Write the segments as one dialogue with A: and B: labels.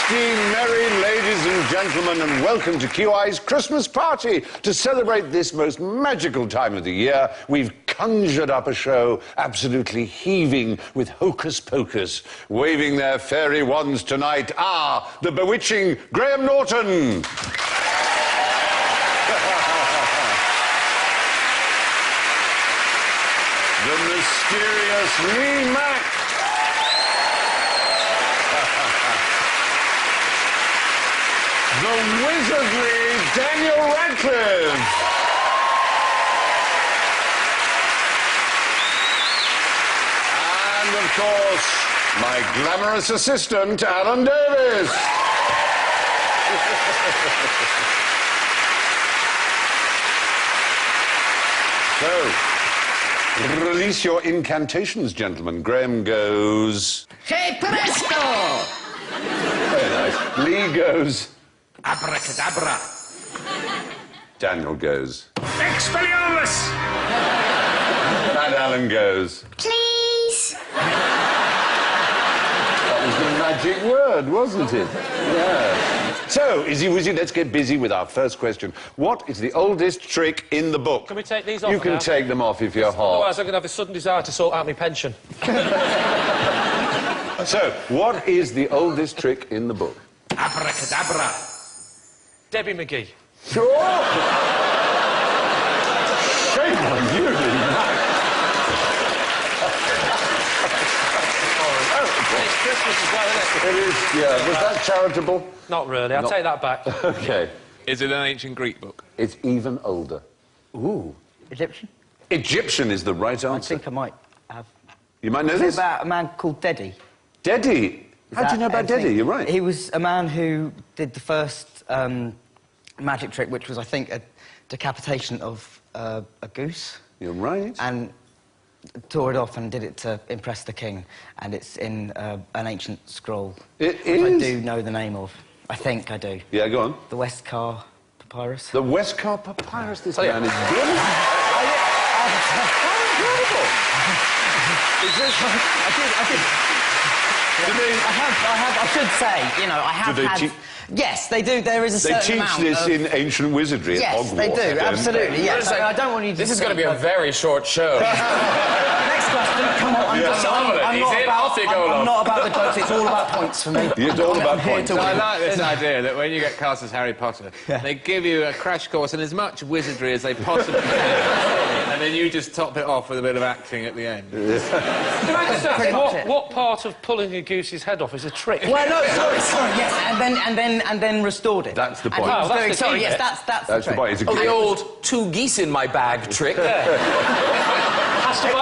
A: Merry ladies and gentlemen, and welcome to QI's Christmas party. To celebrate this most magical time of the year, we've conjured up a show absolutely heaving with Hocus Pocus. Waving their fairy wands tonight are the bewitching Graham Norton. The mysterious Lee Mack. The wizardly Daniel Radcliffe. And, of course, my glamorous assistant, Alan Davis. So, release your incantations, gentlemen. Graham goes...
B: Hey, presto!
A: Very nice. Lee goes...
B: Abracadabra.
A: Daniel goes...
B: Expelliarmus!
A: And Alan goes...
C: Please.
A: That was the magic word, wasn't it? Yeah. So, Izzy Wizzy, let's get busy with our first question. What is the oldest trick in the book?
D: Can we take these off
A: You can
D: now?
A: take them off if you're hot.
D: Otherwise, I'm going to have a sudden desire to sort out my pension.
A: So, what is the oldest trick in the book?
B: Abracadabra.
D: Debbie McGee.
A: Sure! Shame on you, Lee Mack.
D: It's Christmas as well, isn't it?
A: It is, yeah. Was that charitable?
D: Not really. I'll take that back.
A: OK.
E: Is it an ancient Greek book?
A: It's even older. Ooh.
F: Egyptian?
A: Egyptian is the right
F: I
A: answer.
F: think I might have.
A: You might know
F: Is
A: this?
F: it about a man called Dedi?
A: Dedi. How do you know about Dedi? You're right.
F: He was a man who did the first magic trick, which was, I think, a decapitation of a goose.
A: You're right.
F: And tore it off and did it to impress the king. And it's in an ancient scroll.
A: It
F: which
A: is?
F: I do know the name of. I think I do.
A: Yeah, go on.
F: The Westcar Papyrus.
A: The Westcar Papyrus. This
D: Oh, yeah.
A: man is brilliant. How incredible! Is this...
F: I did. I should say, you know, I have
A: Do they
F: had...
A: teach-
F: Yes, they do. There is a
A: They
F: certain
A: teach
F: amount
A: this
F: of...
A: in ancient wizardry at Hogwarts.
F: Yes, they do,
A: don't
F: absolutely,
A: they?
F: yes. I don't want you to...
E: This is going to be a very short show.
F: Next question, come on. I'm not about the jokes, it's all about points for me.
A: It's all about
F: I'm here
A: points.
F: to
E: I
F: win.
E: like this idea that when you get cast as Harry Potter, they give you a crash course in as much wizardry as they possibly can, and then you just top it off with a bit of acting at the end.
D: Can I just ask, what part of pulling a goose's head off is a trick?
F: Well, no, sorry, yes, and then restored it.
A: That's the point.
F: And he was
D: Oh, that's
F: doing-
D: the
F: sorry,
D: trick.
F: yes, that's
A: That's the
F: trick.
A: point. It's a
G: Oh,
A: great...
G: the old 2 geese in my bag trick.
D: Has to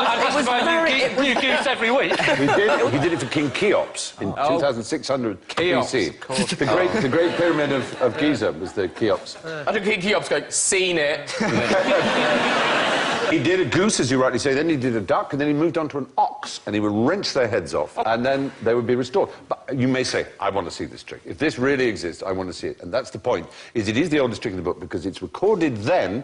D: buy a new goose every week.
A: He did it for King Cheops in 2600 BC.
E: of course.
A: The great pyramid of Giza was the Cheops.
G: I think King Cheops going, seen it.
A: He did a goose, as you rightly say, then he did a duck, and then he moved on to an ox, and he would wrench their heads off, and then they would be restored. But you may say, I want to see this trick. If this really exists, I want to see it. And that's the point, is it is the oldest trick in the book, because it's recorded then,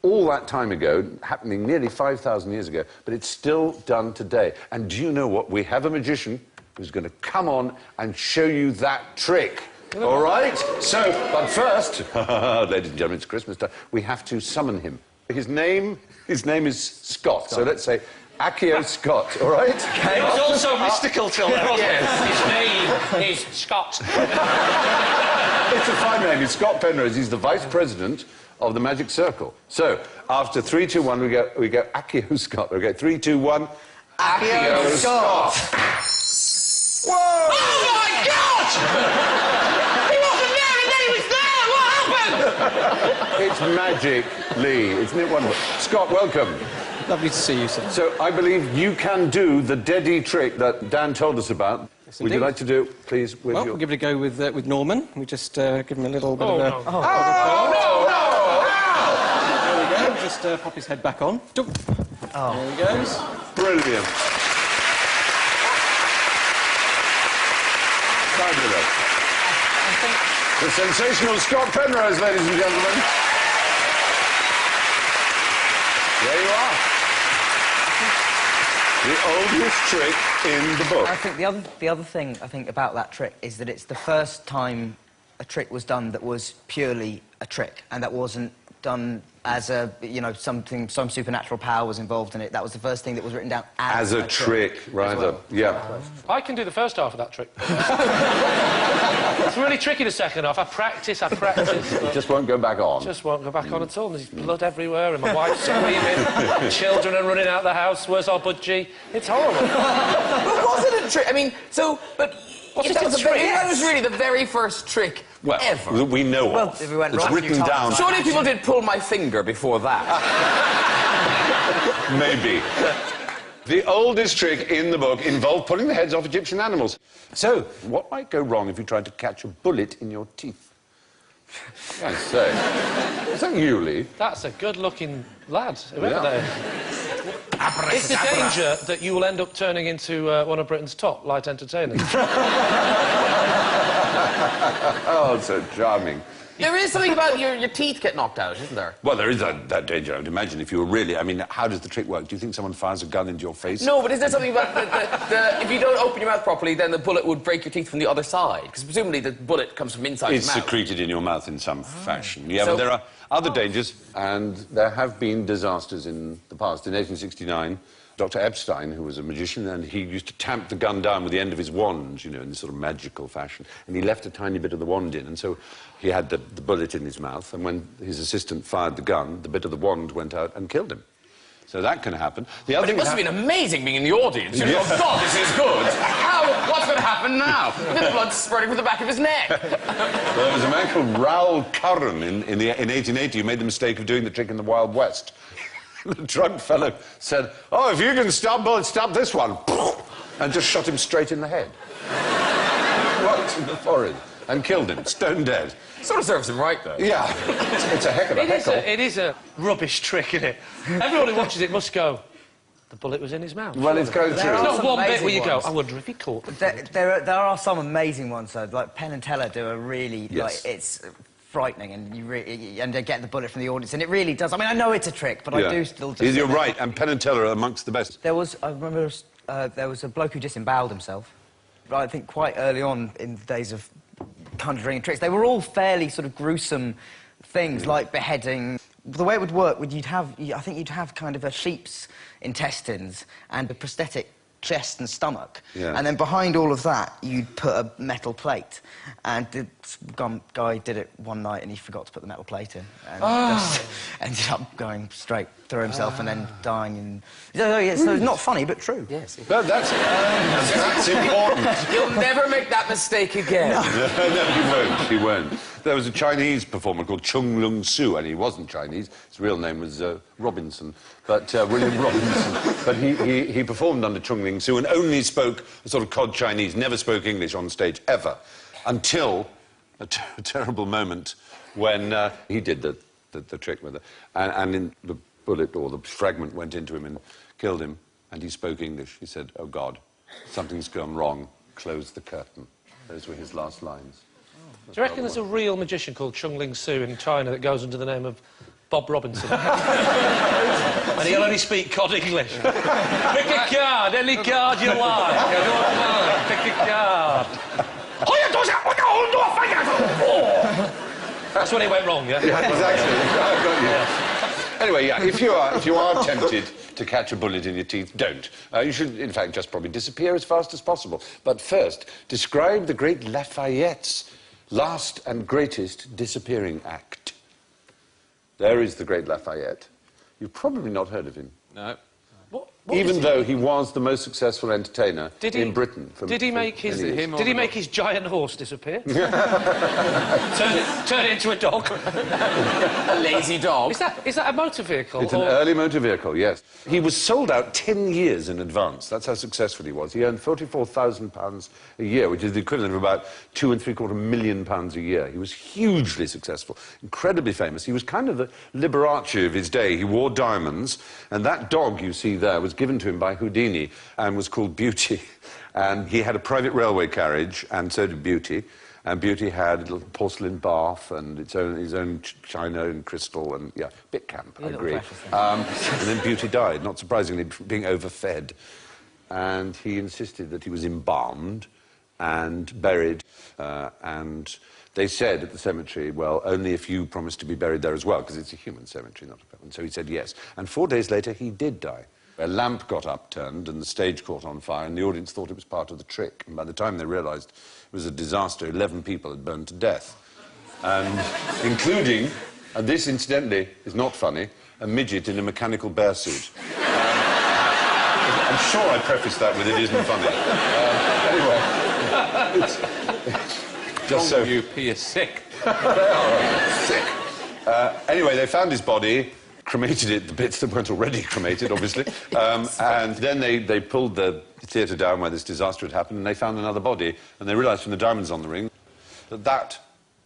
A: all that time ago, happening nearly 5,000 years ago, but it's still done today. And do you know what? We have a magician who's going to come on and show you that trick. All right? So, but first, ladies and gentlemen, it's Christmas time, we have to summon him. His name is Scott. So let's say Accio Scott, all right?
D: It was also mystical till then, wasn't it? His name is Scott.
A: It's a fine name. He's Scott Penrose. He's the vice president of the Magic Circle. So, after 3, 2, 1, we go Accio Scott. Okay, 3, 2, 1.
F: Accio Scott.
A: Whoa!
B: Oh, my God! He wasn't there and then he was there! What happened?
A: It's magic, Lee. Isn't it wonderful? Scott, welcome.
C: Lovely to see you, sir.
A: So I believe you can do the deady trick that Dan told us about.
C: Yes,
A: Would you
C: indeed.
A: like to do it, please, with
C: Well,
A: your...
C: we'll give it a go with Norman. We just give him a little bit of a...
B: Oh, no!
C: There we go. Just pop his head back on. There he goes.
A: Brilliant. Fabulous. The sensational Scott Penrose, ladies and gentlemen. There you are. The oldest trick in the book.
F: I think the other thing I think about that trick is that it's the first time a trick was done that was purely a trick, and that wasn't done as a, you know, some supernatural power was involved in it. That was the first thing that was written down
A: As a trick, rather. Yeah.
B: I can do the first half of that trick. It's really tricky the second half. I practice.
A: It just won't go back on.
B: Just won't go back on at all. There's blood everywhere, and my wife's screaming. Children are running out of the house. Where's our budgie? It's horrible.
G: But was it a trick? I mean, but
B: Was
G: if
B: it
G: that
B: a
G: was
B: trick?
G: that was really the very first trick ever.
A: We know of.
F: if we went
A: It's
F: wrong a
A: written
F: few
A: down.
F: times.
G: Surely people did pull my finger before that.
A: Maybe. The oldest trick in the book involved pulling the heads off Egyptian animals. So, what might go wrong if you tried to catch a bullet in your teeth? I say. Is that you, Lee?
B: That's a good-looking lad, whoever
A: Yeah.
B: they are. It's the danger that you will end up turning into one of Britain's top light entertainers.
A: Oh, so charming.
G: There is something about your teeth get knocked out, isn't there?
A: Well, there is that danger, I would imagine, if you were really... I mean, how does the trick work? Do you think someone fires a gun into your face?
G: No, but is there something about if you don't open your mouth properly, then the bullet would break your teeth from the other side? Because presumably the bullet comes from inside
A: It's
G: your mouth.
A: secreted in your mouth in some fashion. Yeah,
G: So-
A: but there are other dangers, and there have been disasters in the past. In 1869, Dr. Epstein, who was a magician, and he used to tamp the gun down with the end of his wand, you know, in this sort of magical fashion, and he left a tiny bit of the wand in, and so he had the bullet in his mouth, and when his assistant fired the gun, the bit of the wand went out and killed him. So that can happen. The other
G: But it
A: thing
G: must have been amazing being in the audience. You know, oh, God, this is good. What's going to happen now? The blood's spurting from the back of his neck.
A: Well, there was a man called Raoul Curran in 1880 who made the mistake of doing the trick in the Wild West. The drunk fellow said, "Oh, if you can stop bullets, stop this one," and just shot him straight in the head. Right in the forehead. And killed him, stone dead.
G: Sort of serves him right, though.
A: Yeah, it's a heck of a heckle.
B: It is a rubbish trick, isn't it? Everyone who watches it must go, the bullet was in his mouth.
A: Well, it's going
F: There
A: through.
F: are
B: There's not
F: some
B: one bit
F: amazing
B: where you go,
F: ones.
B: I wonder if he caught the
F: There are some amazing ones, though. Like Penn and Teller do a really
A: Yes.
F: like it's frightening, and and they get the bullet from the audience, and it really does. I mean, I know it's a trick, but I do still. Just
A: You're right, and Penn and Teller are amongst the best.
F: I remember there was a bloke who disemboweled himself. I think quite early on in the days of conjuring tricks, they were all fairly sort of gruesome things, like beheading. The way it would work, I think you'd have kind of a sheep's intestines and a prosthetic chest and stomach, and then behind all of that you'd put a metal plate, and the guy did it one night and he forgot to put the metal plate in, and just ended up going straight through himself and then dying. And so it's not funny but true.
G: Yes.
A: But that's important.
G: You'll never make that mistake again.
A: No, he won't. There was a Chinese performer called Chung Lung Soo, and he wasn't Chinese. His real name was Robinson, but William Robinson. But he performed under Chung Lung Soo and only spoke a sort of cod Chinese, never spoke English on stage, ever, until a terrible moment when he did the trick with it. And in the bullet, or the fragment, went into him and killed him, and he spoke English. He said, "Oh, God, something's gone wrong. Close the curtain." Those were his last lines.
B: Do you reckon there's a real magician called Chung Ling Soo in China that goes under the name of Bob Robinson? And he'll only speak cod English. Pick a card, any card you like. Pick a card. That's when it went wrong, yeah?
A: Yeah, exactly. I've got you. Anyway, yeah, if you are tempted to catch a bullet in your teeth, don't. You should, in fact, just probably disappear as fast as possible. But first, describe the great Lafayette's last and greatest disappearing act. There is the great Lafayette. You've probably not heard of him.
E: No.
B: What
A: Even though he was the most successful entertainer in Britain.
B: Did he make his giant horse disappear? Turn it into a dog?
G: A lazy dog.
B: Is that a motor vehicle?
A: It's an early motor vehicle, yes. He was sold out 10 years in advance. That's how successful he was. He earned £44,000 a year, which is the equivalent of about £2.75 million a year. He was hugely successful, incredibly famous. He was kind of the Liberace of his day. He wore diamonds, and that dog you see there was given to him by Houdini and was called Beauty. And he had a private railway carriage, and so did Beauty. And Beauty had a little porcelain bath and his own china and crystal, and, yeah, bit camp, I agree. And then Beauty died, not surprisingly, being overfed. And he insisted that he was embalmed and buried, and they said at the cemetery, well, only if you promise to be buried there as well, because it's a human cemetery, not a... And so he said yes. And 4 days later, he did die. A lamp got upturned and the stage caught on fire, and the audience thought it was part of the trick. And by the time they realised it was a disaster, 11 people had burned to death. And including, and this incidentally is not funny, a midget in a mechanical bear suit. I'm sure I prefaced that with it isn't funny. Anyway, just so
E: you are sick.
A: They are sick. Anyway, they found his body, cremated it, the bits that weren't already cremated, obviously, and then they pulled the theatre down where this disaster had happened, and they found another body, and they realised from the diamonds on the ring that that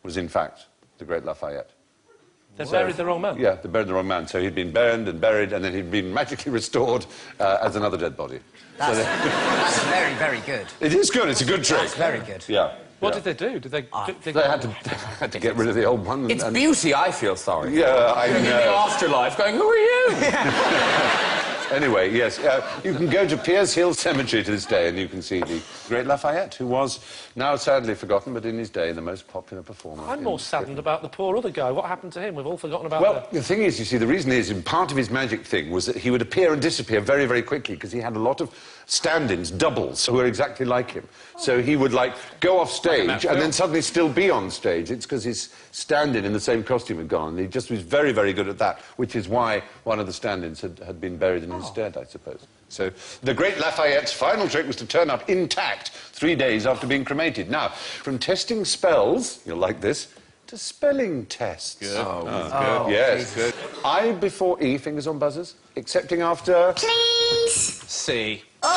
A: was, in fact, the great Lafayette.
B: They buried the wrong man?
A: Yeah, they buried the wrong man. So he'd been burned and buried, and then he'd been magically restored as another dead body.
F: That's very, very good.
A: It is good. It's a good trick.
F: That's very good.
A: Yeah.
B: What did they do? They
A: had to get rid of the old one.
G: It's Beauty I feel sorry.
A: Yeah, I know.
G: In the afterlife going, who are you?
A: Anyway, yes, you can go to Piers Hill Cemetery to this day and you can see the great Lafayette, who was now sadly forgotten, but in his day the most popular performer.
B: I'm more saddened about the poor other guy. What happened to him? We've all forgotten about
A: Well, the thing is, you see, the reason is, and part of his magic thing was that he would appear and disappear very, very quickly because he had a lot of stand-ins, doubles, who were exactly like him. So he would, like, go off stage and then suddenly still be on stage. It's because his stand-in in the same costume had gone. And he just was very, very good at that, which is why one of the stand-ins had been buried in his stead, I suppose. So the great Lafayette's final trick was to turn up intact 3 days after being cremated. Now, from testing spells, you'll like this, to spelling tests.
E: Good.
A: Good. Yes. Good. I before E, fingers on buzzers, accepting after...
H: Please.
E: C.
A: No,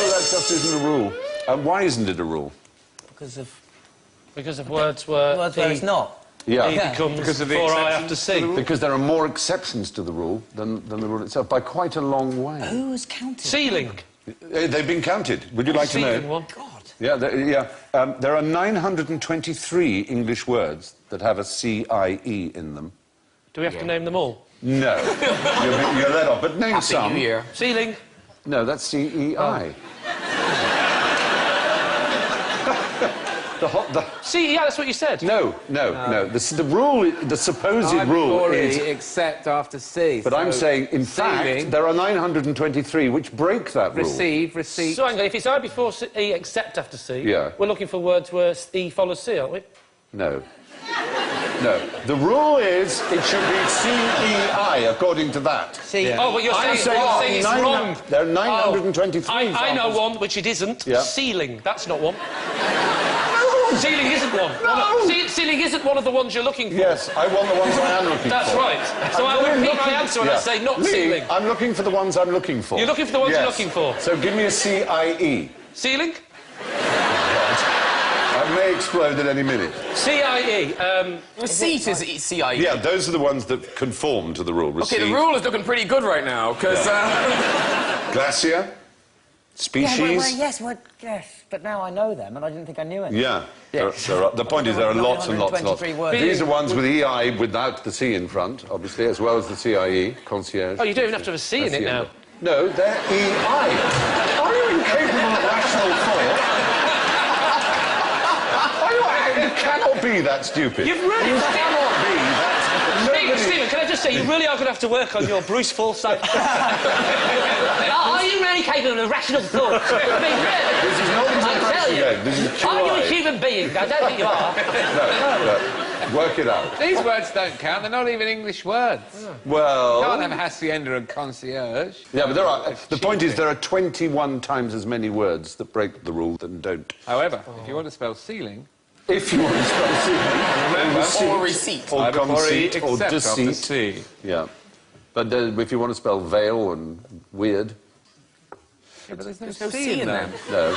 A: that just isn't a rule. Why isn't it a rule?
F: Because of
B: words where...
F: words where it's not.
A: Yeah.
B: E becomes
E: Because of the
B: before I have to
E: exceptions
B: see.
A: Because there are more exceptions to the rule than the rule itself, by quite a long way.
F: Who's counting?
B: Ceiling.
A: They've been counted. Would you like to
B: Ceiling
A: know?
B: one.
F: God.
A: Yeah, there are 923 English words that have a C-I-E in them.
B: Do we have to name them all?
A: No. you're let off, but name
G: Happy
A: some.
G: New Year.
B: Ceiling.
A: No, that's C-E-I.
B: C, yeah, that's what you said.
A: No. The rule, the supposed rule is...
E: except after C.
A: But I'm saying, in fact, there are 923 which break that rule.
E: Receive, receipt.
B: So hang on, if it's I before C, E except after C,
A: Yeah.
B: we're looking for words where E follows C, aren't we?
A: No. No. The rule is it should be C-E-I, according to that.
F: See,
B: Oh, but you're saying it's wrong.
A: There are 923.
B: I know one, which it isn't.
A: Yeah.
B: Ceiling. That's not one. Ceiling isn't one.
A: No.
B: Ceiling isn't one of the ones you're looking for.
A: Yes, I want the ones I am looking
B: That's
A: for.
B: right. So I would repeat my answer and I'd say not
A: Me,
B: ceiling.
A: I'm looking for the ones I'm looking for.
B: You're looking for the ones
A: Yes.
B: you're looking for.
A: So give me a C-I-E.
B: Ceiling?
A: I may explode at any minute.
B: C-I-E.
G: Receipt is C-I-E.
A: Yeah, those are the ones that conform to the rule.
G: Okay, the rule is looking pretty good right now, because...
A: Glacier. Species.
F: yes, but now I know them, and I didn't think I knew it.
A: Yeah. The point is there are lots and lots and lots.
F: 923 words.
A: These are ones with EI without the C in front, obviously, as well as the CIE, concierge.
B: Oh, you don't even have to have a C in it now.
A: No, they're EI. Are you incapable of rational thought? It cannot be that stupid.
B: You've really...
A: You cannot be that...
B: Stephen, can I just say, you really are going to have to work on your Bruce Forsyth. Are you really capable of rational thought? I mean, really?
A: This is not
B: I tell you.
A: game. This is
B: Are you a
A: QI.
B: human being? I don't think you are.
A: No. Work it out.
E: These words don't count. They're not even English words.
A: Well...
E: You can't have hacienda and concierge.
A: Yeah, but there are... The point is there are 21 times as many words that break the rule than don't.
E: However, if you want to spell ceiling...
A: If you want to spell ceiling...
G: Remember, or receipt.
A: Or conceit, or
E: except after
A: deceit.
E: C.
A: Yeah. But if you want to spell veil and weird...
E: Yeah, but there's no
G: no
E: C in there.
A: No.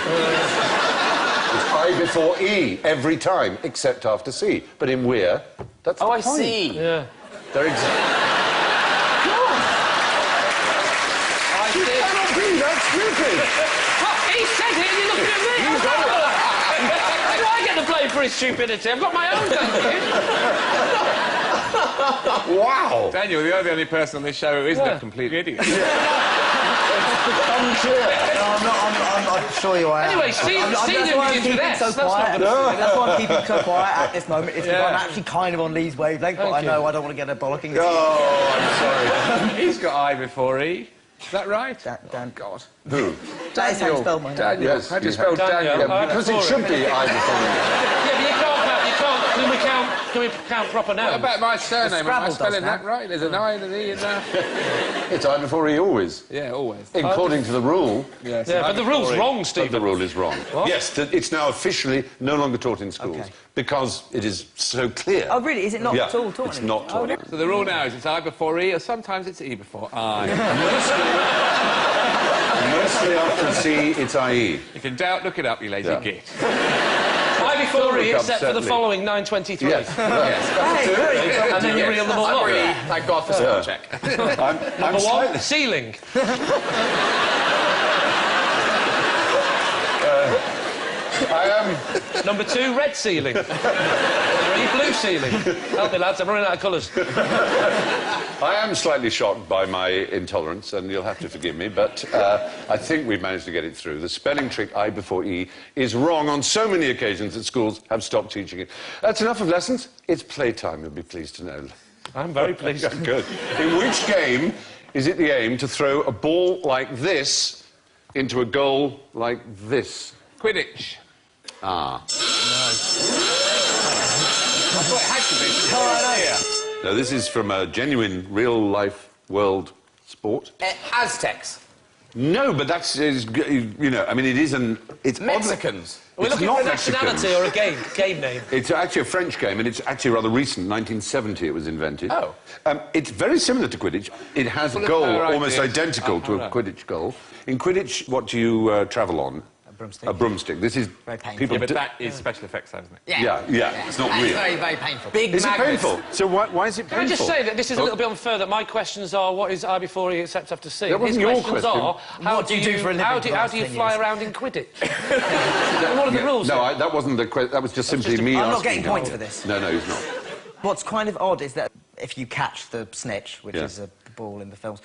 A: It's I before E every time, except after C. But in we're, that's the
G: Oh, I
A: point.
G: see.
B: Yeah.
A: They're
E: I
A: You
E: see.
A: cannot be that stupid!
B: He said it, and you're looking at me!
A: You got it!
B: How do I get the blame for his stupidity? I've got my own, thank you.
A: Wow!
E: Daniel, you're the only person on this show who isn't a complete idiot.
A: Unclear.
F: No, I'm sure you are.
B: Anyway, ceiling
F: that's why I'm
B: begins with
F: keeping
B: S.
F: so
B: That's not
F: quiet.
B: gonna-
F: That's why I'm keeping so quiet at this moment. It's because
E: Yeah.
F: I'm actually kind of on Lee's wavelength, but
B: Thank
F: I know
B: you.
F: I don't want to get a bollocking.
A: Oh, I'm sorry.
E: He's got I before E. Is that right?
F: Dan,
E: God.
A: Who?
F: that is how you spell my name.
E: Daniel.
A: Yes,
E: How do you
A: you
E: spell
B: have-
E: Daniel?
B: Daniel.
A: Yeah, because it should be I before E.
B: Yeah, but you can't. Can we count proper nouns?
E: What about my surname? Am I
F: Scrabble does
E: spelling that
F: that.
E: right? There's an I and an E in there.
A: It's I before E always.
E: Yeah, always.
A: According to the rule,
E: Yes.
B: Yeah, but the rule's wrong,
A: but
B: Stephen.
A: the rule is wrong.
B: What?
A: Yes, it's now officially no longer taught in schools
F: Okay.
A: because it is so clear.
F: Oh, really? Is it not
A: Yeah,
F: at all taught
A: it's
F: anymore?
A: not taught.
E: So the rule now is it's I before E, or sometimes it's E before I.
A: Mostly after C, it's IE.
E: If in doubt, look it up, you lazy
A: Yeah.
E: git.
B: I before E,
A: Look up,
B: except for the
A: certainly.
B: following 923.
A: Yes.
F: Hey, very good.
B: And then you reel them all
G: I'm
B: off.
G: really, thank God for spell check.
A: I'm
B: Number one,
A: slightly...
B: ceiling.
A: I am...
B: Number two, red ceiling. Three, blue ceiling. Help me, lads, I'm running out of colours.
A: I am slightly shocked by my intolerance, and you'll have to forgive me, but I think we've managed to get it through. The spelling trick I before E is wrong on so many occasions that schools have stopped teaching it. That's enough of lessons. It's playtime, you'll be pleased to know.
B: I'm very pleased.
A: Good. In which game is it the aim to throw a ball like this into a goal like this?
E: Quidditch.
A: Ah.
E: I thought it had to be.
A: No, this is from a genuine, real-life world sport.
G: Aztecs.
A: No, but that's, you know, I mean, it is an... It's
G: Mexicans.
B: Are we
A: It's
B: looking
A: not
B: for a nationality
A: Mexicans.
B: or a game name?
A: It's actually a French game, and it's actually rather recent. 1970 it was invented.
G: Oh.
A: It's very similar to Quidditch. It has a
E: Well,
A: goal
E: no, right,
A: almost
E: yes.
A: identical to a
E: right.
A: Quidditch goal. In Quidditch, what do you travel on?
F: A broomstick.
A: A broomstick. This is...
F: Very painful.
A: people
E: Yeah, but
A: do-
E: that is special effects, isn't it?
A: Yeah, it's not
F: That's
A: real.
F: very, very painful.
G: Big
A: Is it
G: magnets.
A: painful? So why is it painful?
B: Can I just say that this is a
A: Oh.
B: little bit unfair, that my questions are, what is I before E except after C?
A: That wasn't
B: His
A: your
B: questions
A: question.
B: are,
F: What do you do for a living
B: how
F: for
B: do,
F: the
B: how
F: last
B: do you
F: 10
B: fly
F: years?
B: around in Quidditch? What are the rules?
A: No,
B: here?
A: that wasn't the question. That was just simply
B: just a-
A: me
F: I'm
A: asking.
F: not getting
A: how-
F: points for this.
A: No, he's not.
F: What's kind of odd is that if you catch the snitch, which
A: Yeah.
F: is a ball in the films,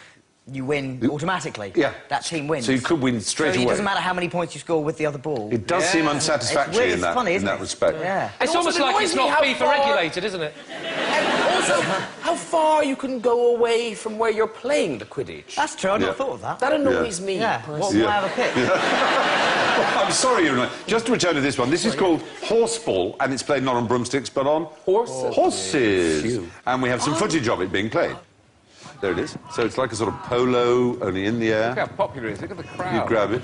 F: you win automatically.
A: Yeah.
F: That team wins.
A: So you could win straight
F: So
A: away.
F: it doesn't matter how many points you score with the other ball.
A: It does seem unsatisfactory
F: It's weird,
A: in
F: it's
A: that,
F: funny,
A: in
F: isn't
A: that
F: it?
A: respect.
F: Yeah.
B: It's
G: also
B: almost like
G: annoys
B: it's
G: me
B: not
G: how
B: FIFA
G: far-
B: regulated, isn't it?
G: And also, how far you can go away from where you're playing the Quidditch.
F: That's true, I'd
A: Yeah.
F: not thought of that.
G: That annoys me.
F: Yeah,
G: personally.
F: why have a pitch?
A: I'm sorry, you're not. Just to return to this one, this is called horseball, and it's played not on broomsticks, but on...
G: Horses.
A: Horses. And we have some footage of it being played. There it is. So it's like a sort of polo, only in the air.
E: Look how popular it is. Look at the crowd.
A: You grab it.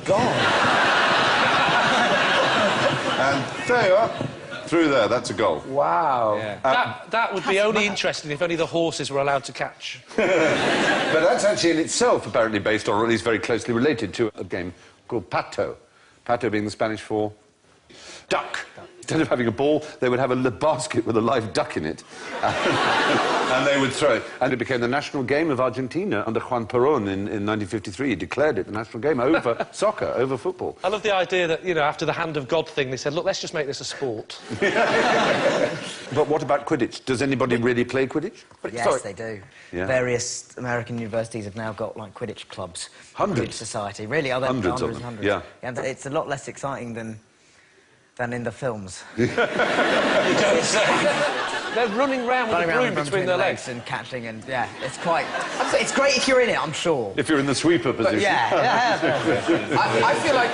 A: And there you are. Through there, that's a goal.
G: Wow.
E: Yeah.
B: That would be only interesting if only the horses were allowed to catch.
A: But that's actually in itself apparently based on, or at least very closely related to, a game called pato. Pato being the Spanish for duck. Instead of having a ball, they would have a basket with a live duck in it. And they would throw it. And it became the national game of Argentina under Juan Perón in 1953. He declared it the national game over soccer, over football.
B: I love the idea that, you know, after the hand of God thing, they said, look, let's just make this a sport.
A: But what about Quidditch? Does anybody really play Quidditch?
F: Yes, they do.
A: Yeah.
F: Various American universities have now got, like, Quidditch clubs.
A: Hundreds.
F: Quidditch Society. Really, are there
A: Hundreds of
F: and
A: them,
F: hundreds?
A: yeah.
F: And it's a lot less exciting than in the films.
B: They're running round with
F: Running
B: a
F: around
B: broom between their legs.
F: and catching and, yeah, it's quite... It's great if you're in it, I'm sure.
A: If you're in the sweeper position.
F: Yeah.
G: I feel like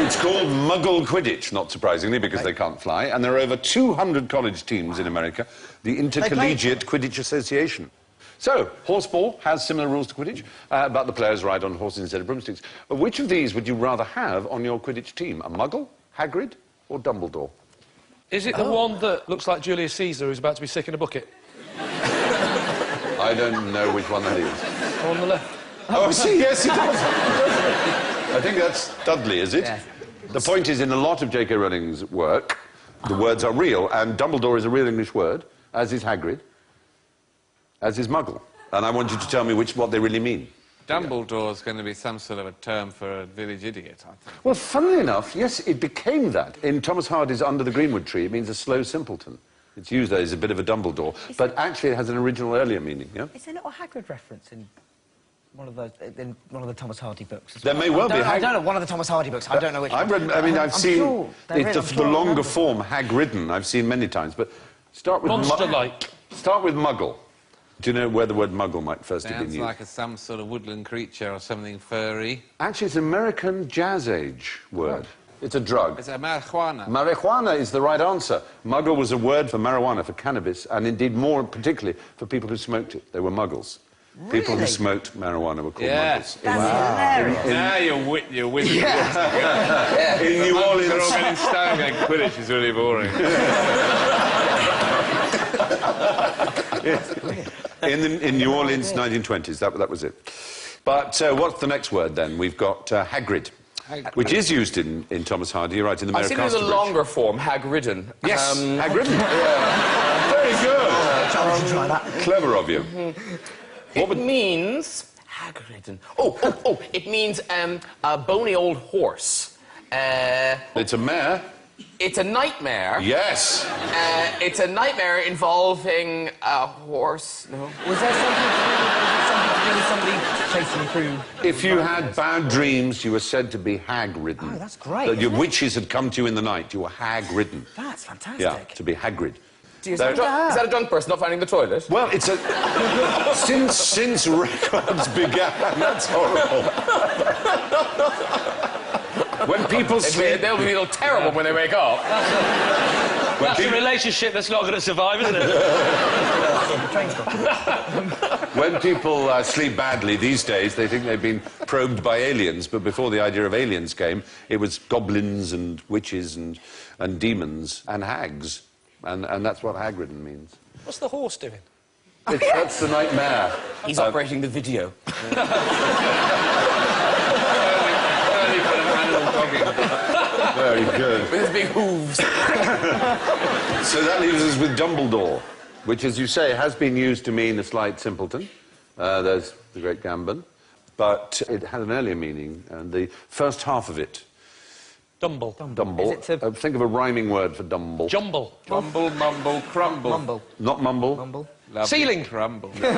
A: It's called Muggle Quidditch, not surprisingly, because they can't fly. And there are over 200 college teams in America, the Intercollegiate Quidditch Association. So, horseball has similar rules to Quidditch, but the players ride on horses instead of broomsticks. Which of these would you rather have on your Quidditch team? A Muggle, Hagrid, or Dumbledore?
B: Is it the one that looks like Julius Caesar who's about to be sick in a bucket?
A: I don't know which one that is.
B: On the left.
A: Oh, see, yes, it does. I think that's Dudley, is it?
F: Yeah.
A: The point is, in a lot of J.K. Rowling's work, the words are real, and Dumbledore is a real English word, as is Hagrid, as is Muggle. And I want you to tell me what they really mean.
E: Dumbledore's going to be some sort of a term for a village idiot, I think.
A: Well, funnily enough, yes, it became that. In Thomas Hardy's Under the Greenwood Tree, it means a slow simpleton. It's used there as a bit of a Dumbledore, but actually it has an original earlier meaning, yeah?
F: Is there not a Hagrid reference in one of the Thomas Hardy books?
A: There may well be.
F: I don't know, one of the Thomas Hardy books. I don't know which
A: I've
F: one.
A: read, I mean, I've seen
F: sure
A: the longer form, Hagridden, I've seen many times, but start with...
B: Monster-like.
A: Start with Muggle. Do you know where the word Muggle might first have been
E: Sounds
A: used?
E: like some sort of woodland creature or something furry.
A: Actually, it's an American Jazz Age word. It's a drug.
E: It's a marijuana.
A: Marijuana is the right answer. Muggle was a word for marijuana, for cannabis, and indeed more particularly for people who smoked it. They were muggles.
F: Really?
A: People who smoked marijuana were called muggles.
F: That's hilarious.
E: Now you're with me.
A: In New Orleans...
E: They're all getting stoned going, Quidditch is really boring.
A: In New Orleans, 1920s, that was it. But what's the next word, then? We've got Hagrid, which is used in Thomas Hardy, you're right, in the Mayor
G: I've
A: of
G: seen it in the
A: Casterbridge.
G: longer form, Hagridden.
A: Yes, Hagridden. Yeah. Very good.
F: Challenge to try that.
A: Clever of you.
G: It means... Hagridden. Oh, it means a bony old horse.
A: It's a mare.
G: It's a nightmare.
A: Yes.
G: It's a nightmare involving a horse. No.
F: Was there something to do with somebody chasing through?
A: If you had bad dreams, you were said to be hag-ridden.
F: Oh, that's great,
A: That your
F: isn't it?
A: witches had come to you in the night. You were hag-ridden.
F: That's fantastic.
A: Yeah, to be Hagrid.
G: Is that a drunk person not finding the toilet?
A: Well, it's a... since records began, that's horrible. When people sleep...
G: They'll be all terrible when they wake up.
B: That's a relationship that's not going to survive, isn't it?
A: When people sleep badly these days, they think they've been probed by aliens, but before the idea of aliens came, it was goblins and witches and demons and hags. And that's what Hagridden means.
B: What's the horse doing?
A: That's the nightmare.
G: He's operating the video.
A: Very good.
G: With his big hooves.
A: So that leaves us with Dumbledore, which, as you say, has been used to mean a slight simpleton. There's the great Gambon. But it had an earlier meaning, and the first half of it...
B: Dumble.
A: Dumble.
F: Is it to-
A: Think of a rhyming word for dumble.
B: Jumble.
E: Mumble, mumble, crumble.
F: Mumble.
A: Not mumble.
F: Mumble.
E: Lovely
B: Ceiling.
E: crumble.
A: Don't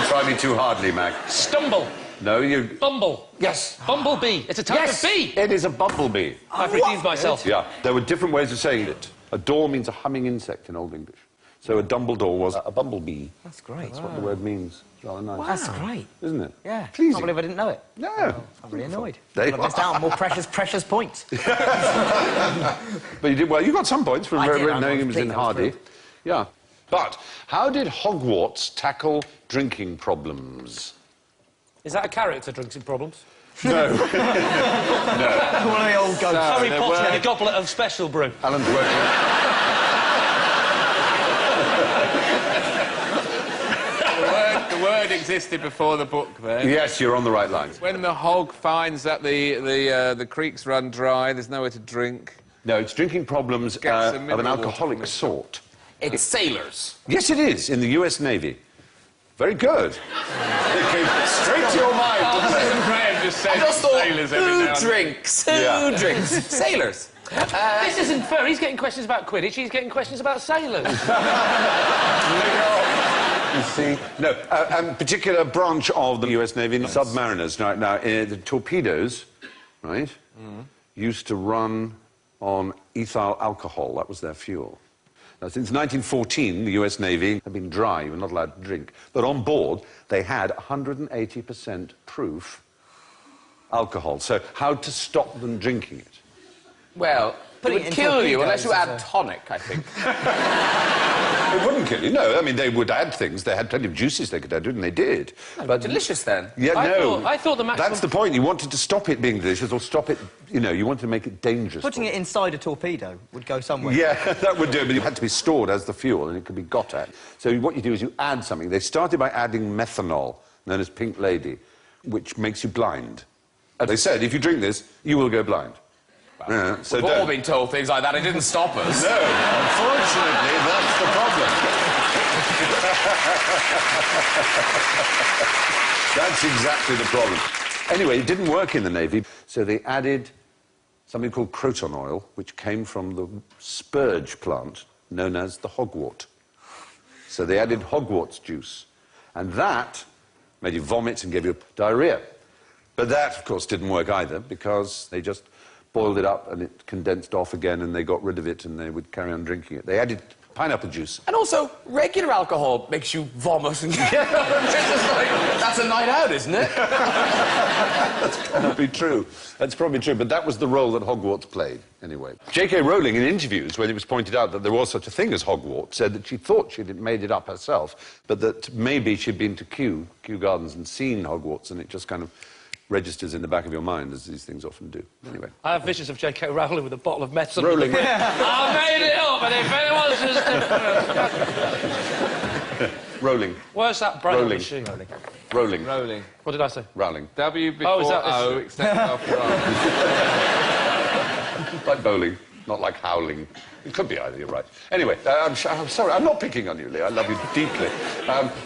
A: try me too hardly, Mac.
B: Stumble.
A: No, you...
B: Bumble.
A: Yes.
B: Bumblebee. It's a type of bee.
A: It is a bumblebee.
B: I've redeemed myself.
A: Yeah, there were different ways of saying it. A door means a humming insect in Old English. So a Dumbledore was a bumblebee.
F: That's great.
A: That's what the word means. It's rather nice.
F: That's great.
A: Isn't it?
F: Yeah.
A: Pleasing.
F: Can't believe I didn't know it.
A: No.
F: I'm really annoyed.
A: There you
F: Well, I missed out on more precious points.
A: But you did well. You got some points for
F: I did, I'm
A: knowing it was in
F: completely- I was
A: Hardy.
F: thrilled.
A: Yeah. But how did Hogwarts tackle drinking problems?
B: Is that a character, drinking problems?
A: No.
F: One of the old ghosts.
B: Harry
E: there
B: Potter
E: were-
B: in a goblet of special brew.
A: Alan's working.
E: The word existed before the book, then.
A: Yes, you're on the right lines.
E: When the hog finds that the creeks run dry, there's nowhere to drink.
A: No, it's drinking problems
E: Gets
A: of
E: a
A: an
E: mineral water
A: alcoholic
E: from it.
A: sort.
G: It's sailors.
A: Yes, it is, in the US Navy. Very good. It came straight to your mind, didn't it?
E: Graham just said
G: I just thought,
E: sailors every now
G: who
E: and then.
G: drinks? Who
A: Yeah.
G: drinks? Sailors.
B: This isn't fair. He's getting questions about Quidditch. He's getting questions about sailors.
A: You see? No, a particular branch of the US Navy, submariners. Now, the torpedoes, right, used to run on ethyl alcohol. That was their fuel. Now, since 1914, the US Navy had been dry. You were not allowed to drink. But on board, they had 180% proof alcohol. So how to stop them drinking it?
G: Well, it would kill you unless you add tonic, I think.
A: It wouldn't kill you, no. I mean, they would add things. They had plenty of juices they could add to it, and they did.
G: But delicious, then.
A: Yeah,
B: I thought the maximum...
A: That's the point. You wanted to stop it being delicious or stop it, you know, you wanted to make it dangerous.
F: Putting it inside a torpedo would go somewhere.
A: Yeah, that would do it, but it had to be stored as the fuel, and it could be got at. So what you do is you add something. They started by adding methanol, known as Pink Lady, which makes you blind. They said, if you drink this, you will go blind.
G: Well,
A: so
G: we've all been told things like that. It didn't stop us.
A: No, unfortunately, that's the problem. That's exactly the problem. Anyway, it didn't work in the Navy, so they added something called croton oil, which came from the spurge plant, known as the hogwort. So they added hogwarts juice, and that made you vomit and gave you diarrhea. But that, of course, didn't work either, because they just boiled it up and it condensed off again and they got rid of it and they would carry on drinking it. They added pineapple juice.
G: And also, regular alcohol makes you vomit and get up. That's a night out, isn't it?
A: That's probably true. That's probably true, but that was the role that Hogwarts played, anyway. J.K. Rowling, in interviews, when it was pointed out that there was such a thing as Hogwarts, said that she thought she'd made it up herself, but that maybe she'd been to Kew Gardens, and seen Hogwarts, and it just kind of registers in the back of your mind, as these things often do. Anyway.
B: I have visions of J.K. Rowling with a bottle of medicine.
A: Rowling.
B: I made it up, and if anyone's just...
A: Rolling.
B: Where's that brain
A: Rolling.
B: machine?
A: Rolling.
E: Rolling.
B: What did I say?
A: Rowling.
E: W before
B: Oh, is that-
E: O, except after O.
A: Like bowling, not like howling. It could be either, you're right. Anyway, I'm sorry, I'm not picking on you, Lee. I love you deeply.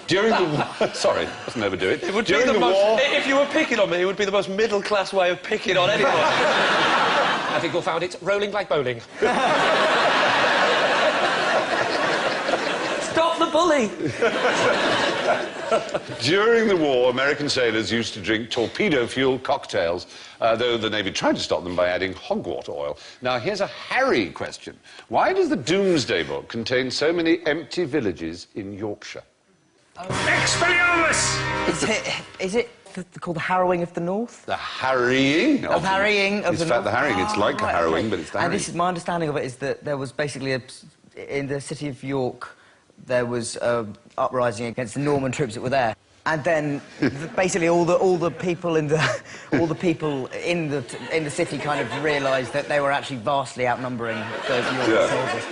A: During the war... Sorry, mustn't overdo it.
B: It would
A: During
B: be the most...
A: war...
B: If you were picking on me, it would be the most middle-class way of picking on anyone. I think we'll found it rolling like bowling. Stop the bully!
A: During the war, American sailors used to drink torpedo-fueled cocktails, though the Navy tried to stop them by adding hogwort oil. Now, here's a Harry question. Why does the Doomsday Book contain so many empty villages in Yorkshire?
D: Expelliarmus!
F: Is it called the Harrowing of the North?
A: The harrying of
F: harrying of the
A: In fact,
F: North.
A: the harrying, it's like a
F: Right,
A: harrowing,
F: okay.
A: but it's the
F: And
A: harrying.
F: this is, my understanding of it is that there was basically in the city of York, there was an uprising against the Norman troops that were there. And then, basically, all the people in the city kind of realised that they were actually vastly outnumbering those York soldiers.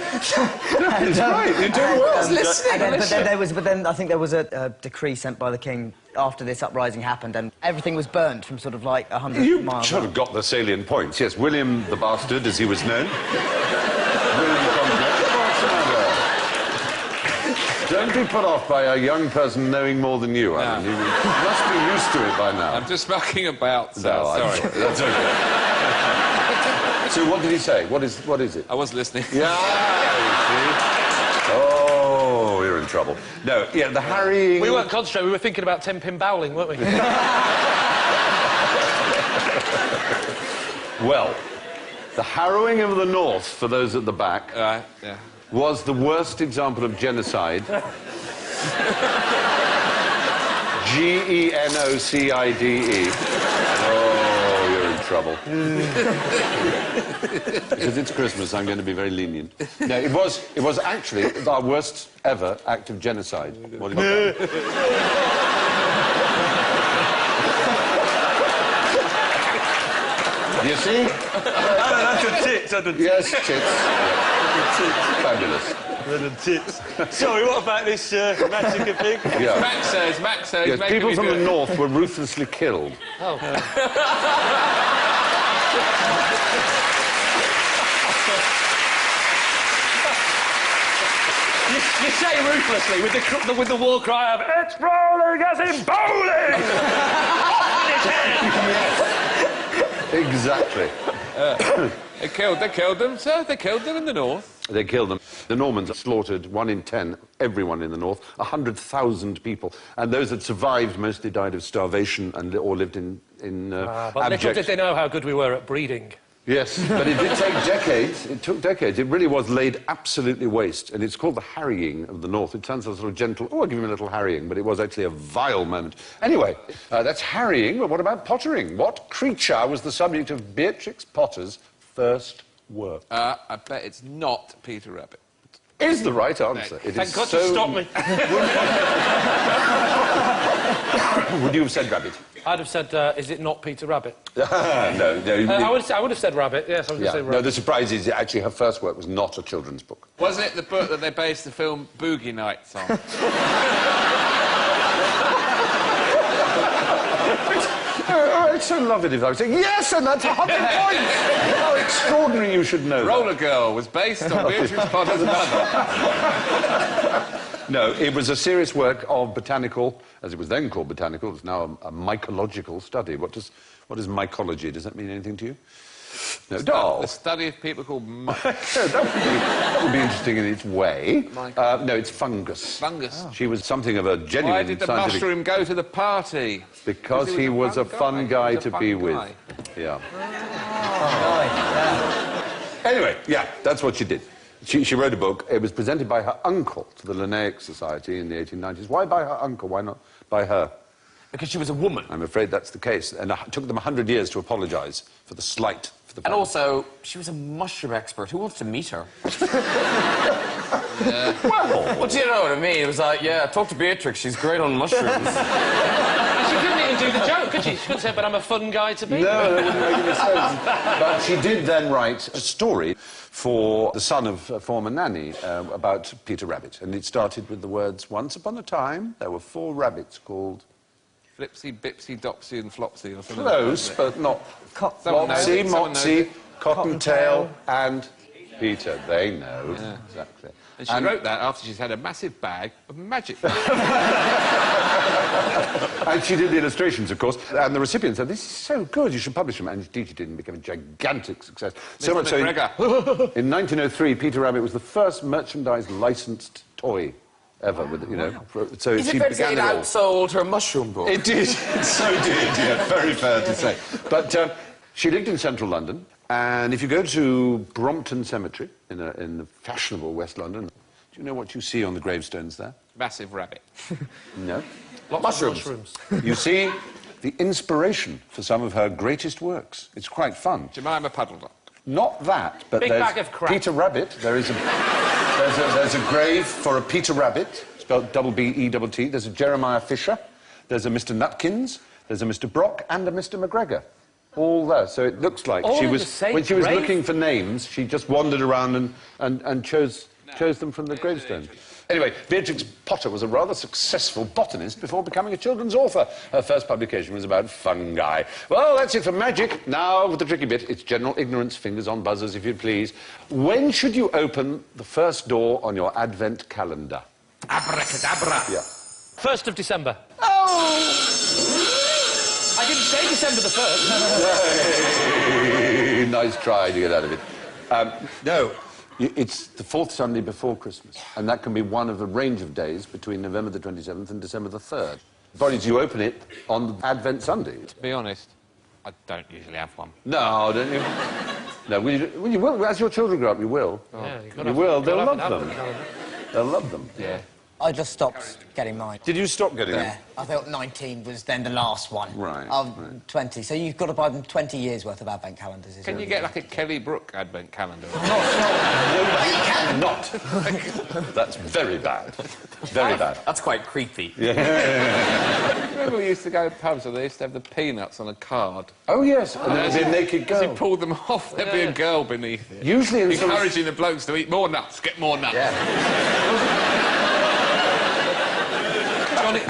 A: It's right, you're doing well.
F: But then I think there was a decree sent by the king after this uprising happened, and everything was burnt from sort of like 100
A: You
F: miles.
A: sort of got the salient points. Yes, William the Bastard, as he was known. William the Complex. What's the matter? Don't be put off by a young person knowing more than you, Alan. You must be used to it by now.
E: I'm just mucking about, sir.
A: No, I'm
E: Sorry.
A: That's okay. So what did he say? What is it?
E: I was listening.
A: Yeah, you see? Oh, you're in trouble. No, yeah, the harrying...
B: We weren't concentrating, we were thinking about 10-pin bowling, weren't we?
A: Well, the harrowing of the North, for those at the back,
E: Yeah.
A: was the worst example of genocide. Genocide. Oh, you're in trouble. Because it's Christmas, I'm going to be very lenient. No, it was actually our worst ever act of genocide. What have you done? You see?
B: That's a tit,
A: Yes, tits. Fabulous.
B: Sorry, what about this massacre thing?
A: Yeah.
E: Max says,
A: Yes,
E: making
A: people
E: me
A: from
E: do
A: the
E: it.
A: north were ruthlessly killed.
B: Oh. You say ruthlessly with the war cry of "It's rolling as in bowling!"
A: Exactly.
E: They killed them, sir. They killed them in the north.
A: They killed them. The Normans slaughtered 1 in 10, everyone in the north, 100,000 people. And those that survived mostly died of starvation and or lived in
B: But little
A: abject...
B: did they know how good we were at breeding.
A: Yes, but it did take decades. It took decades. It really was laid absolutely waste. And it's called the harrying of the North. It sounds a sort of gentle, oh, I'll give him a little harrying, but it was actually a vile moment. Anyway, that's harrying, but what about pottering? What creature was the subject of Beatrix Potter's first work?
E: I bet it's not Peter Rabbit.
A: Is the right answer. It
B: Thank
A: is
B: God
A: so...
B: you stopped me.
A: Would you have said rabbit?
B: I'd have said, is it not Peter Rabbit?
A: No.
B: I would have said rabbit, yes, I was going to say rabbit.
A: No, the surprise is actually her first work was not a children's book.
E: Was it the book that they based the film Boogie Nights on?
A: It's so lovely if I was saying, yes, and that's 100 points! How extraordinary you should know
E: Roller Girl was based on Beatrix Potter's mother.
A: No, it was a serious work of botanical, as it was then called botanical, it's now a mycological study. What is mycology? Does that mean anything to you? No,
E: The study of people called mice.
A: that would be interesting in its way. No, it's fungus.
E: Fungus.
A: She was something of a genuine
E: Why did the
A: scientific...
E: mushroom go to the party?
A: Because he was a fun guy to be with. Yeah. Anyway, yeah, that's what she did. She wrote a book. It was presented by her uncle to the Linnaeus Society in the 1890s. Why by her uncle? Why not by her?
G: Because she was a woman.
A: I'm afraid that's the case. And it took them 100 years to apologise for the slight.
G: And also, she was a mushroom expert. Who wants to meet her? Well, do you know what I mean? It was like, yeah, talk to Beatrix. She's great on mushrooms.
B: She couldn't even do the joke, could she? She couldn't say, but I'm a fun guy to be.
A: No, that wouldn't make any sense. But she did then write a story for the son of a former nanny about Peter Rabbit. And it started with the words, once upon a time, there were 4 rabbits called...
E: Flipsy, Bipsy, Dopsy and Flopsy or something.
A: Close, but not... Flopsy, Mopsy, Cottontail and Peter. They know. Yeah. Exactly.
E: And she wrote that after she's had a massive bag of magic.
A: And she did the illustrations, of course, and the recipient said, this is so good, you should publish them. And indeed, she did, and became a gigantic success. So much so, in 1903, Peter Rabbit was the first merchandise-licensed toy ever, with, you know. So
G: Is
A: she
G: it fair to say
A: began
G: it
A: it all.
G: outsold her mushroom book?
A: It did, it so did, yeah, very fair to say. But she lived in central London, and if you go to Brompton Cemetery, in the fashionable West London, do you know what you see on the gravestones there?
E: Massive rabbit.
A: No.
B: Lots of mushrooms.
A: You see the inspiration for some of her greatest works. It's quite fun.
E: Jemima Puddle Duck.
A: Not that, but
B: Big
A: there's
B: bag of crap.
A: Peter Rabbit. There's a grave for a Peter Rabbit, spelled B-E-T-T. There's a Jeremiah Fisher. There's a Mr. Nutkins. There's a Mr. Brock and a Mr. McGregor. All there. So it looks like
B: All
A: she
B: in
A: was,
B: the same
A: when she was
B: grave?
A: looking for names, she just wandered around and chose them from the gravestones. Anyway, Beatrix Potter was a rather successful botanist before becoming a children's author. Her first publication was about fungi. Well, that's it for magic. Now, with the tricky bit, it's general ignorance, fingers on buzzers, if you please. When should you open the first door on your Advent calendar?
E: Abracadabra.
A: Yeah.
B: 1st of December.
A: Oh!
B: I didn't say December the 1st.
A: Nice try to get out of it. No. It's the 4th Sunday before Christmas, and that can be one of a range of days between November the 27th and December the 3rd. Bodies, you open it on Advent Sunday.
E: To be honest, I don't usually have one.
A: No, don't you? No, well, you will. As your children grow up, you will.
B: Oh. Yeah,
A: You will. They'll love them. They'll love them.
E: Yeah.
F: I just stopped getting mine.
A: Did you stop getting them?
F: Yeah, I thought 19 was then the last one.
A: Right,
F: I'm
A: right.
F: 20, so you've got to buy them 20 years' worth of Advent calendars.
E: Can you get like a Kelly Brook Advent calendar?
A: No, you cannot. That's very bad. Very bad.
G: That's quite creepy.
E: Remember we used to go to pubs where they used to have the peanuts on a card?
A: Oh, yes, and there'd be a naked
E: As you
A: girl.
E: pulled them off, there'd be a girl beneath it.
A: Usually in sort of...
E: Encouraging the blokes to eat more nuts, get more nuts.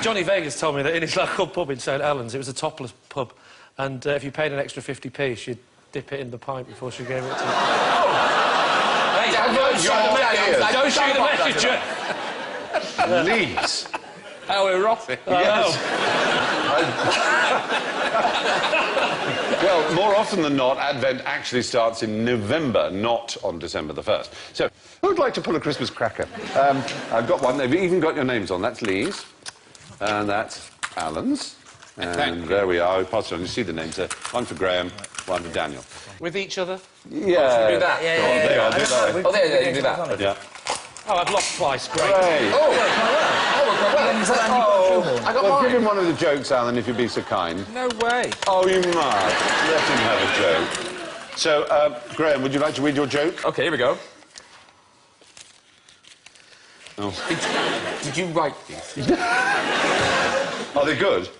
B: Johnny Vegas told me that in his local pub in St Helens, it was a topless pub, and if you paid an extra 50p, she'd dip it in the pint before she gave it to you. Hey, don't shoot the messenger!
A: Please.
E: How erotic.
A: Yes. Well, more often than not, Advent actually starts in November, not on December the 1st. So, who would like to pull a Christmas cracker? I've got one. They've even got your names on. That's Lee's. And that's Alan's. And there we are. We pass it on. You see the names there. One for Graham, one to Daniel.
B: With each other?
A: Yeah.
G: Do that.
F: Yeah,
A: Go on,
F: yeah,
A: there you are,
F: yeah.
A: do that.
G: Oh, there, you do that.
A: Yeah.
B: Oh, I've lost twice. Great.
A: Great.
G: Oh, oh, I got
A: Well,
G: mine.
A: give him one of the jokes, Alan, if you'd be so kind.
E: No way.
A: Oh, you must. Let him have a joke. So, Graham, would you like to read your joke?
G: OK, here we go.
A: Oh.
G: Did you write these?
A: Are they good?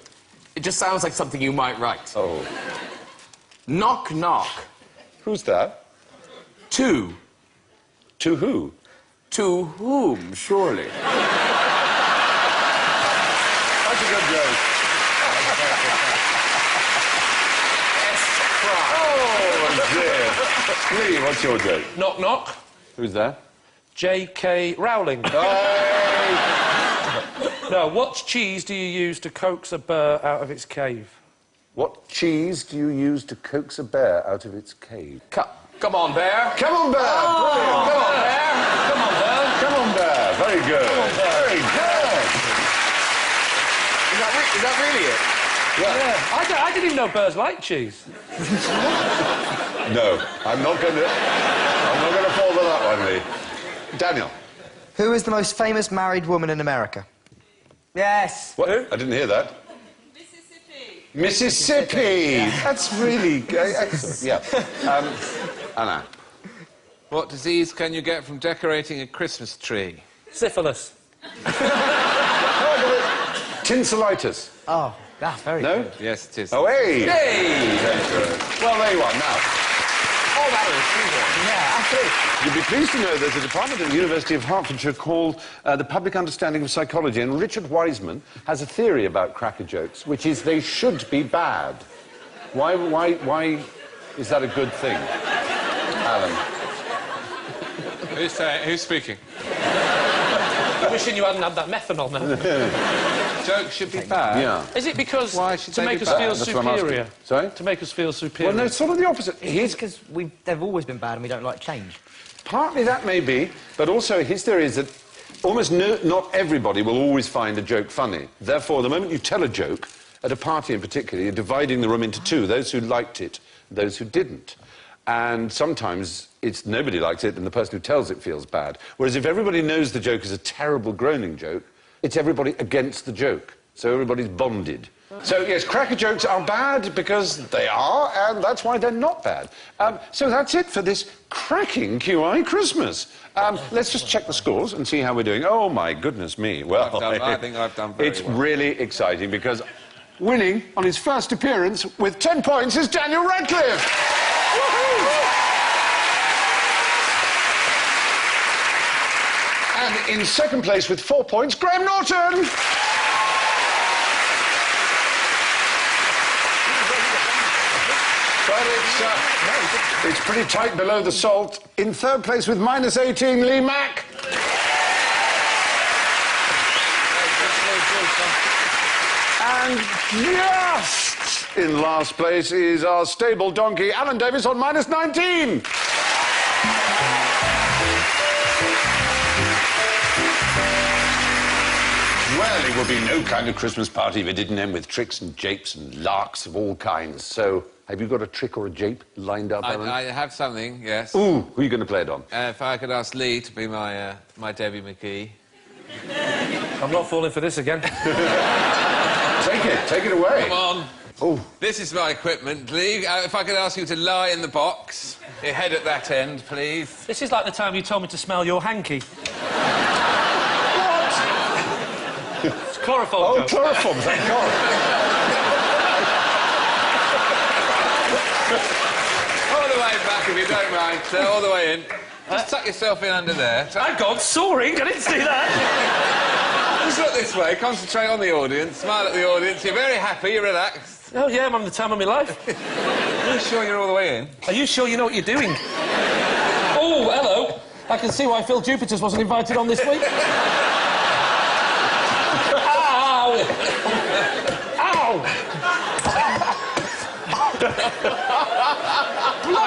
G: It just sounds like something you might write.
A: Oh.
G: Knock, knock.
A: Who's that?
G: To.
A: To who?
G: To whom, surely?
A: That's a good joke. Oh, dear. Lee, what's your joke?
B: Knock, knock.
A: Who's there?
B: J.K. Rowling.
A: Hey!
B: No, what cheese do you use to coax a bear out of its cave?
A: What cheese do you use to coax a bear out of its cave?
G: Come on, bear.
A: Come on, bear! Brilliant.
G: Come on, bear.
B: Come on, bear.
A: Come on, bear! Very good. Very good.
E: Is that really it?
B: Yeah. I didn't even know bears like cheese.
A: No, I'm not going to fall for that one, Lee. Daniel.
F: Who is the most famous married woman in America? Yes.
A: What? I didn't hear that. Mississippi. That's really excellent. Yeah. Anna.
E: What disease can you get from decorating a Christmas tree?
B: Syphilis.
A: Tinselitis.
F: Oh, that's very
A: No?
F: good.
E: Yes, it is.
A: Oh, hey.
G: Hey!
A: Well, there you are. Now,
G: Oh, that was
F: Yeah, absolutely.
A: you'll be pleased to know there's a department at the University of Hertfordshire called the Public Understanding of Psychology, and Richard Wiseman has a theory about cracker jokes, which is they should be bad. Why is that a good thing? Alan.
E: Who's speaking?
B: Wishing you hadn't had that methanol now.
E: Jokes should be bad.
A: Yeah.
B: Is it because
E: Why should
B: to
E: they
B: make
E: be
B: us
E: bad?
B: feel
A: That's what I'm asking.
B: superior?
A: Sorry?
B: To make us feel superior.
A: Well, no, it's sort of the opposite.
F: It's because they've always been bad and we don't like change.
A: Partly that may be, but also his theory is that almost not everybody will always find a joke funny. Therefore, the moment you tell a joke, at a party in particular, you're dividing the room into two, those who liked it, those who didn't. And sometimes it's nobody likes it and the person who tells it feels bad. Whereas if everybody knows the joke is a terrible groaning joke, it's everybody against the joke. So everybody's bonded. So, yes, cracker jokes are bad because they are, and that's why they're not bad. So that's it for this cracking QI Christmas. Let's just check the scores and see how we're doing. Oh, my goodness me. Well,
E: I think I've done very
A: it's
E: well.
A: really exciting because winning on his first appearance with 10 points is Daniel Radcliffe. And in second place with 4 points, Graham Norton. But it's pretty tight below the salt. In third place with minus 18, Lee Mack. And just in last place is our stable donkey, Alan Davis, on minus 19. Well, it would be no kind of Christmas party if it didn't end with tricks and japes and larks of all kinds. So, have you got a trick or a jape lined up, Alan?
E: I have something, yes.
A: Ooh, who are you going to play it on?
E: If I could ask Lee to be my Debbie McGee.
B: I'm not falling for this again.
A: Take it away.
E: Come on.
A: Oh.
E: This is my equipment, Lee. If I could ask you to lie in the box, your head at that end, please.
B: This is like the time you told me to smell your hanky. It's chloroform.
A: Oh,
B: joke.
A: chloroform, thank God.
E: All the way back, if you don't mind, sir, all the way in. Just tuck yourself in under there.
B: Thank God, soaring. I didn't see that.
E: Just look this way, concentrate on the audience, smile at the audience. You're very happy, you're relaxed.
B: Oh, yeah, I'm having the time of my life.
E: Are you sure you're all the way in?
B: Are you sure you know what you're doing? Oh, hello. I can see why Phil Jupiters wasn't invited on this week. Ow! Ow!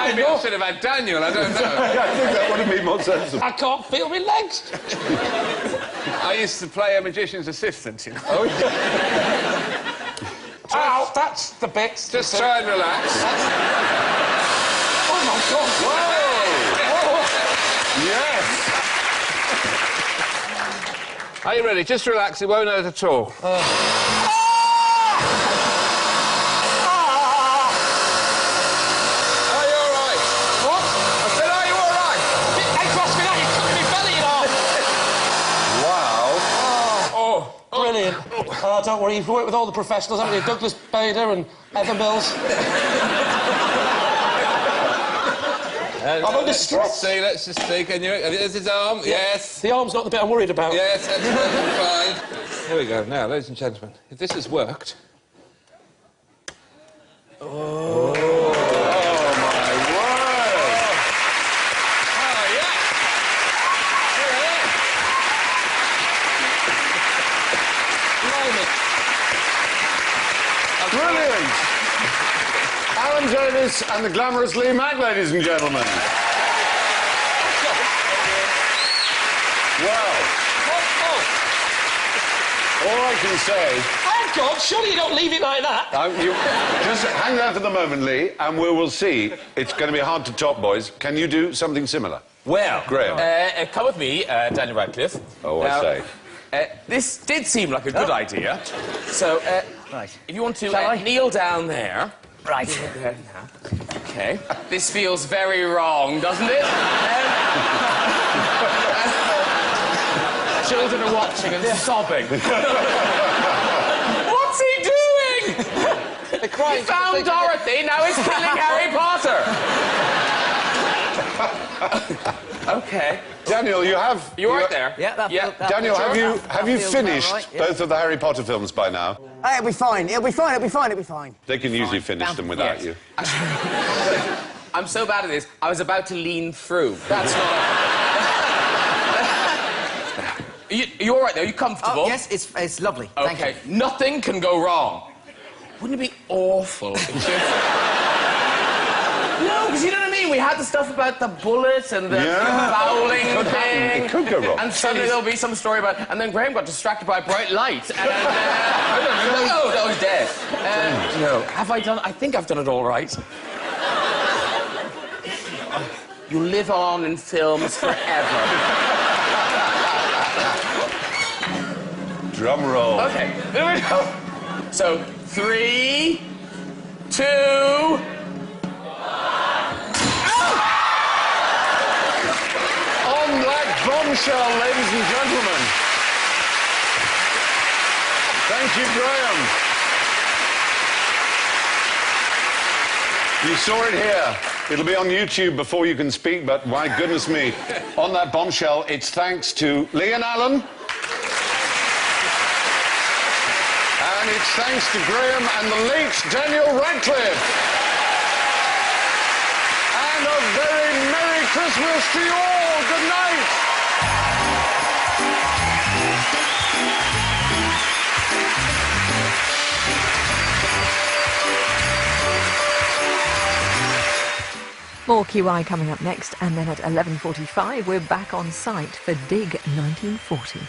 E: Maybe I should have had Daniel, I don't know.
A: Yeah, I think that would have been more sensible.
B: I can't feel my legs.
E: I used to play a magician's assistant, you know.
A: Oh, yeah.
B: Ow! that's the bit.
E: Just try and relax.
B: Oh, my God.
A: Yes!
E: Are you ready? Just relax, it won't hurt at all. Are you all right?
B: What?
E: I said, are you all right?
B: Hey, cross me now, you're cutting me belly, you know.
A: Wow.
B: Brilliant. Oh, don't worry, you've worked with all the professionals, haven't you? Douglas Bader and Evan Mills. I'm under stress.
E: Let's just see. Can you... Is his arm? Yes.
B: The arm's not the bit I'm worried about.
E: Yes, absolutely fine. Here we go. Now, ladies and gentlemen, if this has worked...
A: Oh, my word!
E: Oh, yeah!
A: Brilliant! Alan Davis and the glamorous Lee Mack, ladies and gentlemen. Well, all I can say...
B: Oh, God, surely you don't leave it like that.
A: You just hang there for the moment, Lee, and we will see. It's going to be hard to top, boys. Can you do something similar?
G: Well,
A: Graham.
G: Come with me, Daniel Radcliffe.
A: Oh,
G: Now,
A: I say.
G: This did seem like a good idea. So,
F: Right.
G: if you want to
F: Shall I?
G: kneel down there.
F: Right.
G: There now. Okay. This feels very wrong, doesn't it? Children are watching and sobbing. What's he doing?
B: They're crying.
G: He found Dorothy, now he's killing Harry Potter. Okay.
A: Daniel, you have...
G: You all right there?
F: Yeah, that
A: Daniel, have you
F: feels
A: finished
F: about right, yeah.
A: both of the Harry Potter films by now?
F: Hey, it'll be fine. It'll be fine. It'll be fine. It'll be fine.
A: They can usually finish them without
G: Yes.
A: you.
G: I'm so bad at this, I was about to lean through. That's not... you all right, though? You comfortable?
F: Oh, yes, it's lovely. Thank
G: Okay,
F: you.
G: nothing can go wrong. Wouldn't it be awful if you... No, because you know what I mean? We had the stuff about the bullet and the fouling
A: It could happen.
G: thing.
A: It could go wrong.
G: And suddenly there'll be some story about... And then Graham got distracted by a bright light. And no, he's dead. No. Have I done... I think I've done it all right. You live on in films forever.
A: Drum roll.
G: Okay, here we go. So, 3, 2...
A: On that bombshell, ladies and gentlemen. Thank you, Graham. You saw it here. It'll be on YouTube before you can speak, but my goodness me. On that bombshell, it's thanks to Lee and Alan. And it's thanks to Graham and the late Daniel Radcliffe. And a very Merry Christmas to you all. Good night.
H: More QI coming up next, and then at 11:45 we're back on site for Dig 1940.